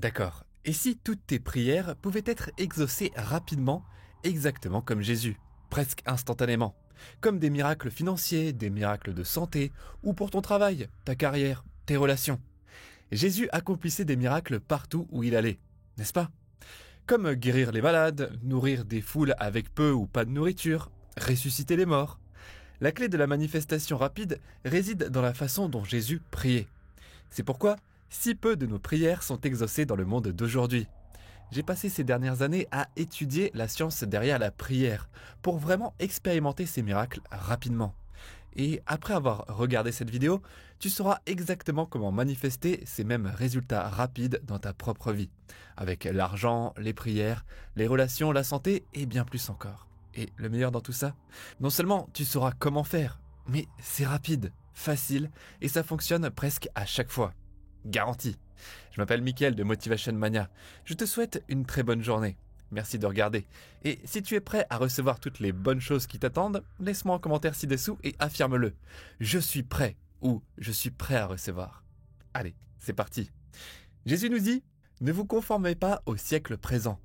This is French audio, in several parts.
D'accord. Et si toutes tes prières pouvaient être exaucées rapidement, exactement comme Jésus, presque instantanément, comme des miracles financiers, des miracles de santé, ou pour ton travail, ta carrière, tes relations. Jésus accomplissait des miracles partout où il allait, n'est-ce pas? Comme guérir les malades, nourrir des foules avec peu ou pas de nourriture, ressusciter les morts. La clé de la manifestation rapide réside dans la façon dont Jésus priait. C'est pourquoi si peu de nos prières sont exaucées dans le monde d'aujourd'hui. J'ai passé ces dernières années à étudier la science derrière la prière pour vraiment expérimenter ces miracles rapidement. Et après avoir regardé cette vidéo, tu sauras exactement comment manifester ces mêmes résultats rapides dans ta propre vie, avec l'argent, les prières, les relations, la santé et bien plus encore. Et le meilleur dans tout ça, non seulement tu sauras comment faire, mais c'est rapide, facile et ça fonctionne presque à chaque fois. Garanti. Je m'appelle Mickaël de Motivation Mania. Je te souhaite une très bonne journée. Merci de regarder. Et si tu es prêt à recevoir toutes les bonnes choses qui t'attendent, laisse-moi un commentaire ci-dessous et affirme-le. Je suis prêt ou je suis prêt à recevoir. Allez, c'est parti. Jésus nous dit, ne vous conformez pas au siècle présent,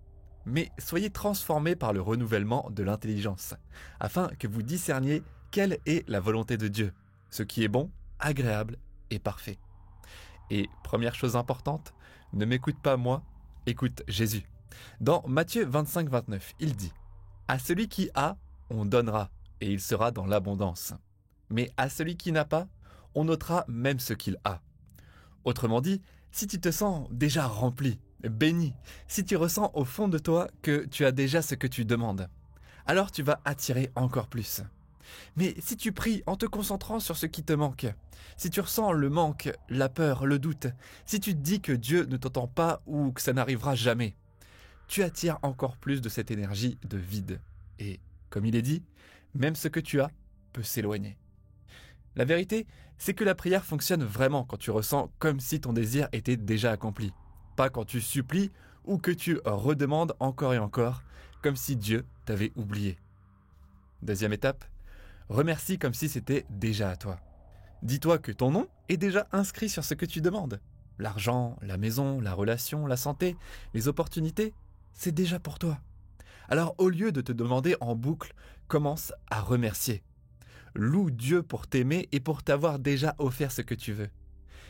mais soyez transformés par le renouvellement de l'intelligence, afin que vous discerniez quelle est la volonté de Dieu, ce qui est bon, agréable et parfait. Et première chose importante, ne m'écoute pas moi, écoute Jésus. Dans Matthieu 25-29, il dit « À celui qui a, on donnera, et il sera dans l'abondance. Mais à celui qui n'a pas, on ôtera même ce qu'il a. » Autrement dit, si tu te sens déjà rempli, béni, si tu ressens au fond de toi que tu as déjà ce que tu demandes, alors tu vas attirer encore plus. Mais si tu pries en te concentrant sur ce qui te manque, si tu ressens le manque, la peur, le doute, si tu te dis que Dieu ne t'entend pas ou que ça n'arrivera jamais, tu attires encore plus de cette énergie de vide. Et, comme il est dit, même ce que tu as peut s'éloigner. La vérité, c'est que la prière fonctionne vraiment quand tu ressens comme si ton désir était déjà accompli. Pas quand tu supplies ou que tu redemandes encore et encore, comme si Dieu t'avait oublié. Deuxième étape, remercie comme si c'était déjà à toi. Dis-toi que ton nom est déjà inscrit sur ce que tu demandes. L'argent, la maison, la relation, la santé, les opportunités, c'est déjà pour toi. Alors au lieu de te demander en boucle, commence à remercier. Loue Dieu pour t'aimer et pour t'avoir déjà offert ce que tu veux.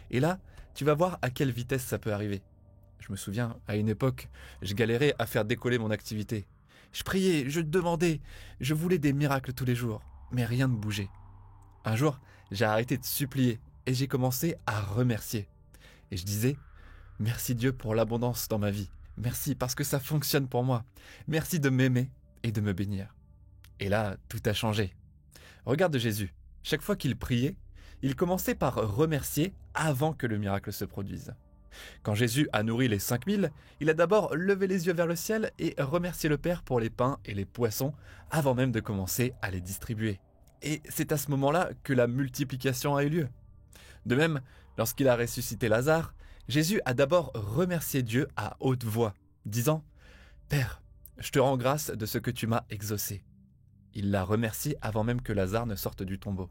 Et là, tu vas voir à quelle vitesse ça peut arriver. Je me souviens, à une époque, je galérais à faire décoller mon activité. Je priais, je demandais, je voulais des miracles tous les jours, mais rien ne bougeait. Un jour, j'ai arrêté de supplier et j'ai commencé à remercier. Et je disais, merci Dieu pour l'abondance dans ma vie. Merci parce que ça fonctionne pour moi. Merci de m'aimer et de me bénir. Et là, tout a changé. Regarde Jésus. Chaque fois qu'il priait, il commençait par remercier avant que le miracle se produise. Quand Jésus a nourri les 5000, il a d'abord levé les yeux vers le ciel et remercié le Père pour les pains et les poissons avant même de commencer à les distribuer. Et c'est à ce moment-là que la multiplication a eu lieu. De même, lorsqu'il a ressuscité Lazare, Jésus a d'abord remercié Dieu à haute voix, disant « Père, je te rends grâce de ce que tu m'as exaucé. » Il l'a remercié avant même que Lazare ne sorte du tombeau.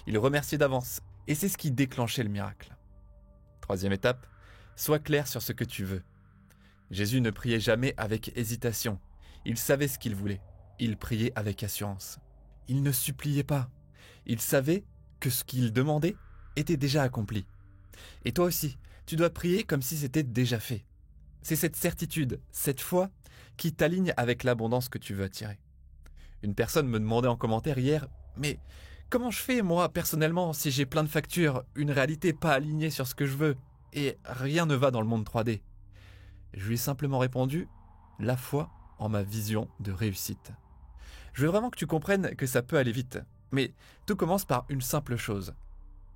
Il remerciait d'avance, et c'est ce qui déclenchait le miracle. Troisième étape, sois clair sur ce que tu veux. Jésus ne priait jamais avec hésitation. Il savait ce qu'il voulait. Il priait avec assurance. Il ne suppliait pas. Il savait que ce qu'il demandait était déjà accompli. Et toi aussi, tu dois prier comme si c'était déjà fait. C'est cette certitude, cette foi, qui t'aligne avec l'abondance que tu veux attirer. Une personne me demandait en commentaire hier, mais comment je fais moi personnellement si j'ai plein de factures, une réalité pas alignée sur ce que je veux et rien ne va dans le monde 3D? Je lui ai simplement répondu, la foi en ma vision de réussite. Je veux vraiment que tu comprennes que ça peut aller vite, mais tout commence par une simple chose.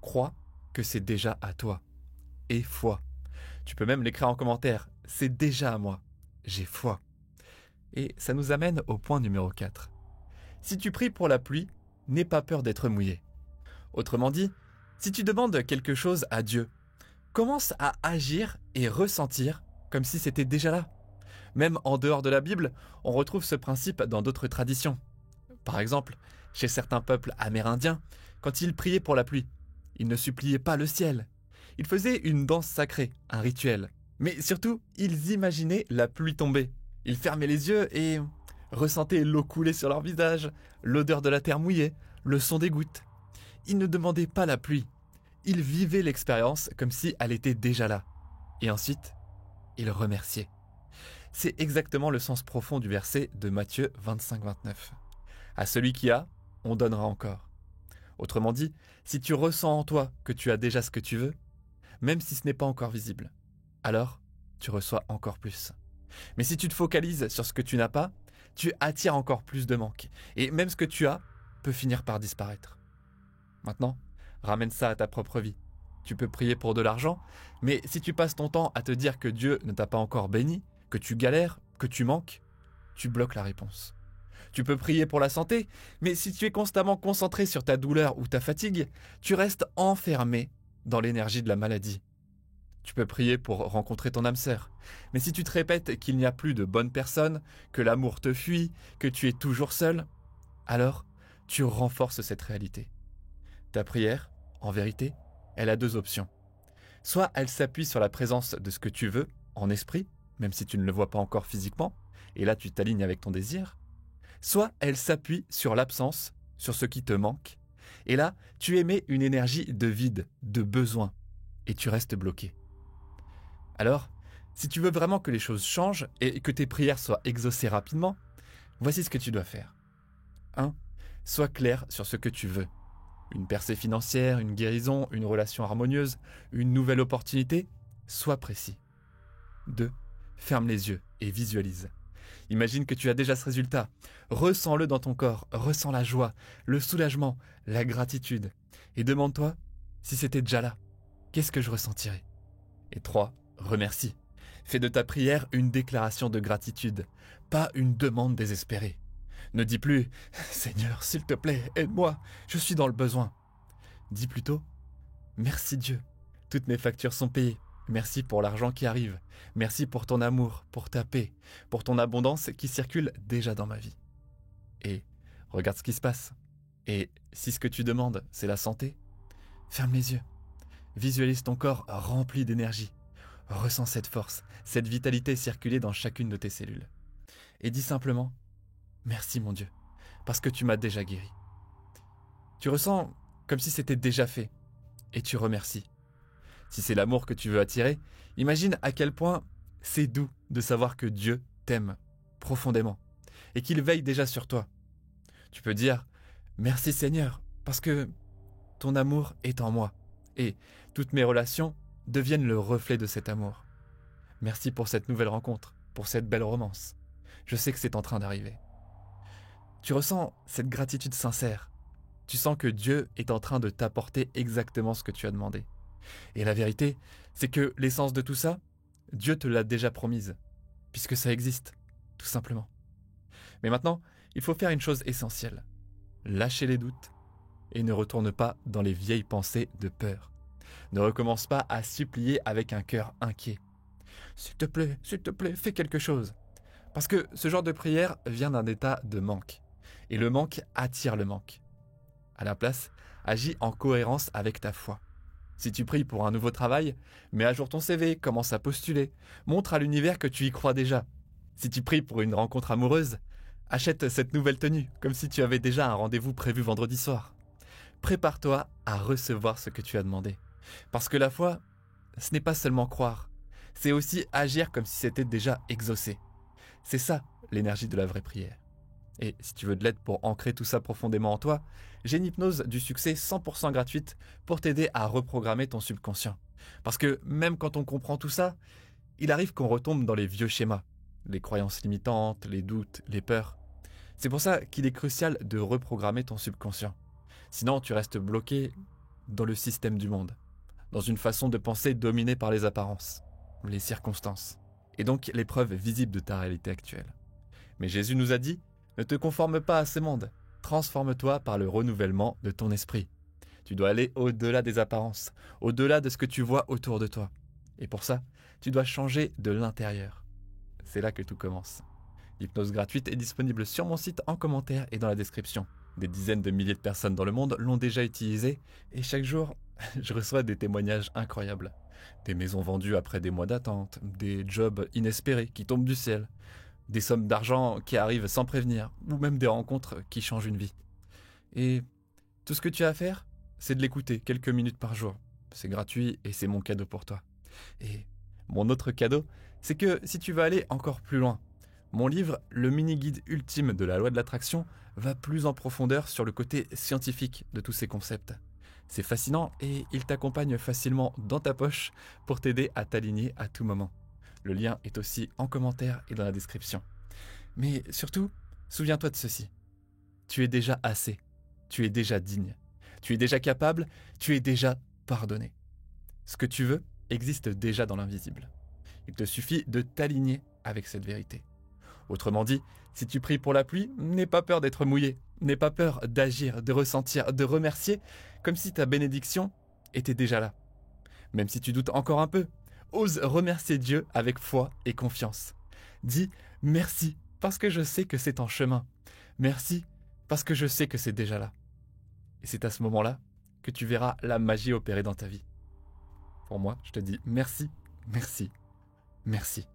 Crois que c'est déjà à toi. Et foi. Tu peux même l'écrire en commentaire, c'est déjà à moi. J'ai foi. Et ça nous amène au point numéro 4. Si tu pries pour la pluie, n'aie pas peur d'être mouillé. Autrement dit, si tu demandes quelque chose à Dieu, commence à agir et ressentir comme si c'était déjà là. Même en dehors de la Bible, on retrouve ce principe dans d'autres traditions. Par exemple, chez certains peuples amérindiens, quand ils priaient pour la pluie, ils ne suppliaient pas le ciel. Ils faisaient une danse sacrée, un rituel. Mais surtout, ils imaginaient la pluie tomber. Ils fermaient les yeux et ressentaient l'eau couler sur leur visage, l'odeur de la terre mouillée, le son des gouttes. Ils ne demandaient pas la pluie. Ils vivaient l'expérience comme si elle était déjà là. Et ensuite, ils remerciaient. C'est exactement le sens profond du verset de Matthieu 25-29. À celui qui a, on donnera encore. Autrement dit, si tu ressens en toi que tu as déjà ce que tu veux, même si ce n'est pas encore visible, alors tu reçois encore plus. Mais si tu te focalises sur ce que tu n'as pas, tu attires encore plus de manque. Et même ce que tu as peut finir par disparaître. Maintenant, ramène ça à ta propre vie. Tu peux prier pour de l'argent, mais si tu passes ton temps à te dire que Dieu ne t'a pas encore béni, que tu galères, que tu manques, tu bloques la réponse. Tu peux prier pour la santé, mais si tu es constamment concentré sur ta douleur ou ta fatigue, tu restes enfermé dans l'énergie de la maladie. Tu peux prier pour rencontrer ton âme sœur, mais si tu te répètes qu'il n'y a plus de bonnes personnes, que l'amour te fuit, que tu es toujours seul, alors tu renforces cette réalité. Ta prière, en vérité, elle a deux options. Soit elle s'appuie sur la présence de ce que tu veux, en esprit, même si tu ne le vois pas encore physiquement, et là tu t'alignes avec ton désir, soit elle s'appuie sur l'absence, sur ce qui te manque, et là tu émets une énergie de vide, de besoin, et tu restes bloqué. Alors, si tu veux vraiment que les choses changent et que tes prières soient exaucées rapidement, voici ce que tu dois faire. 1. Sois clair sur ce que tu veux. Une percée financière, une guérison, une relation harmonieuse, une nouvelle opportunité, sois précis. 2. Ferme les yeux et visualise. Imagine que tu as déjà ce résultat. Ressens-le dans ton corps, ressens la joie, le soulagement, la gratitude. Et demande-toi, si c'était déjà là, qu'est-ce que je ressentirais ? Et 3. Remercie. Fais de ta prière une déclaration de gratitude, pas une demande désespérée. Ne dis plus « Seigneur, s'il te plaît, aide-moi, je suis dans le besoin ». Dis plutôt « Merci Dieu, toutes mes factures sont payées. Merci pour l'argent qui arrive. Merci pour ton amour, pour ta paix, pour ton abondance qui circule déjà dans ma vie. » Et regarde ce qui se passe. Et si ce que tu demandes, c'est la santé, ferme les yeux. Visualise ton corps rempli d'énergie. Ressens cette force, cette vitalité circuler dans chacune de tes cellules. Et dis simplement « Merci mon Dieu, parce que tu m'as déjà guéri. » Tu ressens comme si c'était déjà fait, et tu remercies. Si c'est l'amour que tu veux attirer, imagine à quel point c'est doux de savoir que Dieu t'aime profondément, et qu'il veille déjà sur toi. Tu peux dire « Merci Seigneur, parce que ton amour est en moi, et toutes mes relations deviennent le reflet de cet amour. Merci pour cette nouvelle rencontre, pour cette belle romance. Je sais que c'est en train d'arriver. » Tu ressens cette gratitude sincère. Tu sens que Dieu est en train de t'apporter exactement ce que tu as demandé. Et la vérité, c'est que l'essence de tout ça, Dieu te l'a déjà promise, puisque ça existe, tout simplement. Mais maintenant, il faut faire une chose essentielle. Lâcher les doutes et ne retourne pas dans les vieilles pensées de peur. Ne recommence pas à supplier avec un cœur inquiet. S'il te plaît, fais quelque chose. Parce que ce genre de prière vient d'un état de manque. Et le manque attire le manque. À la place, agis en cohérence avec ta foi. Si tu pries pour un nouveau travail, mets à jour ton CV, commence à postuler, montre à l'univers que tu y crois déjà. Si tu pries pour une rencontre amoureuse, achète cette nouvelle tenue, comme si tu avais déjà un rendez-vous prévu vendredi soir. Prépare-toi à recevoir ce que tu as demandé. Parce que la foi, ce n'est pas seulement croire, c'est aussi agir comme si c'était déjà exaucé. C'est ça l'énergie de la vraie prière. Et si tu veux de l'aide pour ancrer tout ça profondément en toi, j'ai une hypnose du succès 100% gratuite pour t'aider à reprogrammer ton subconscient. Parce que même quand on comprend tout ça, il arrive qu'on retombe dans les vieux schémas, les croyances limitantes, les doutes, les peurs. C'est pour ça qu'il est crucial de reprogrammer ton subconscient. Sinon, tu restes bloqué dans le système du monde, dans une façon de penser dominée par les apparences, les circonstances, et donc les preuves visibles de ta réalité actuelle. Mais Jésus nous a dit: ne te conforme pas à ce monde, transforme-toi par le renouvellement de ton esprit. Tu dois aller au-delà des apparences, au-delà de ce que tu vois autour de toi. Et pour ça, tu dois changer de l'intérieur. C'est là que tout commence. L'hypnose gratuite est disponible sur mon site en commentaire et dans la description. Des dizaines de milliers de personnes dans le monde l'ont déjà utilisée et chaque jour, je reçois des témoignages incroyables. Des maisons vendues après des mois d'attente, des jobs inespérés qui tombent du ciel, des sommes d'argent qui arrivent sans prévenir, ou même des rencontres qui changent une vie. Et tout ce que tu as à faire, c'est de l'écouter quelques minutes par jour. C'est gratuit et c'est mon cadeau pour toi. Et mon autre cadeau, c'est que si tu veux aller encore plus loin, mon livre, le mini-guide ultime de la loi de l'attraction, va plus en profondeur sur le côté scientifique de tous ces concepts. C'est fascinant et il t'accompagne facilement dans ta poche pour t'aider à t'aligner à tout moment. Le lien est aussi en commentaire et dans la description. Mais surtout, souviens-toi de ceci. Tu es déjà assez. Tu es déjà digne. Tu es déjà capable. Tu es déjà pardonné. Ce que tu veux existe déjà dans l'invisible. Il te suffit de t'aligner avec cette vérité. Autrement dit, si tu pries pour la pluie, n'aie pas peur d'être mouillé. N'aie pas peur d'agir, de ressentir, de remercier, comme si ta bénédiction était déjà là. Même si tu doutes encore un peu, ose remercier Dieu avec foi et confiance. Dis merci parce que je sais que c'est en chemin. Merci parce que je sais que c'est déjà là. Et c'est à ce moment-là que tu verras la magie opérer dans ta vie. Pour moi, je te dis merci, merci, merci.